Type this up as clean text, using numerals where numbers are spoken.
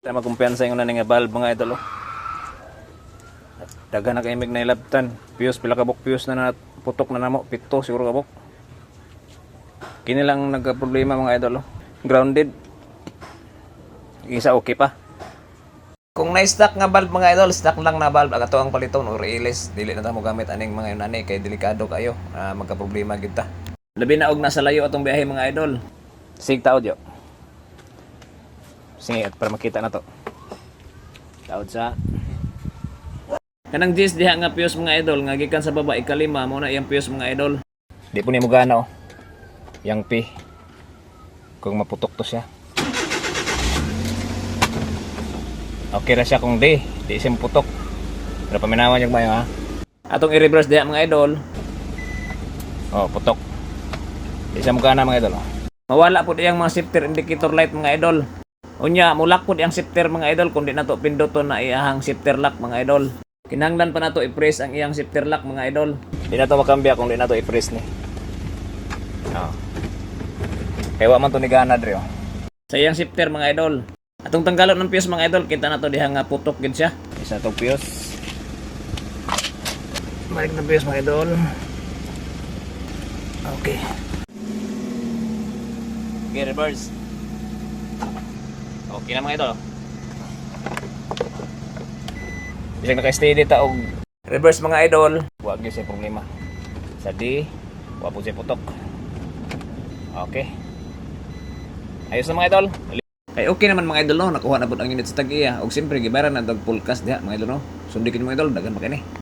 Tayo magkumpiyansa yung nga valve mga idol. Oh. Daga na kaimig na ilabtan. Fuse, pila kabok fuse na putok na namo. Pito siguro kabok. Kini lang nagka-problema mga idol. Oh. Grounded. Isa okay pa. Kung na-stock nga valve mga idol, stock lang na valve. Agato ang paliton or ilis. Dili na mo gamit aning mga yun ani. Kay delikado kayo. Magka-problema kita. Labi na og nasa layo atong biyahe mga idol. Sig taod yo. Sige, at para makita na to. Taod sa kanang G's diha nga fuse mga idol, nga gikan sa baba ikalima mo na iyang fuse mga idol. Di po ni mo gana oh. Yang P. Kung maputok to siya. Okay ra siya kung di siya maputok. Pero paminawan yung mayo ha. Atong i-reverse diha mga idol. Oh, putok. Di siya mo gana mga idol. Oh. Mawala po diyang mga shifter indicator light mga idol. Unya, mulak po diyang shifter mga idol kung di na to pinduton na iyahang shifter lock mga idol. Kinahanglan pa na to i-press ang iyang shifter lock mga idol. Di na to makambya kung di na to i-press ni. Oh. Kaya wa man to ni gana dre oh. Sa iyang shifter mga idol. Atong tanggalon ng fuse mga idol, kita na to diha nga putok gid siya. Isa tong fuse. Balik na fuse mga idol. Okay. Okay, reverse. Okay na mga idol. Bisag naka-steady ta og reverse mga idol. Wa gyud siya problema. Sa D, wa po siya putok. Okay. Ayos na mga idol. Kay okay naman mga idol no, nakuha na pud ang unit sa tag-iya. Og siyempre gibaran na dag full cast diha mga idol no. Sundikin mga idol, dagan pa kini.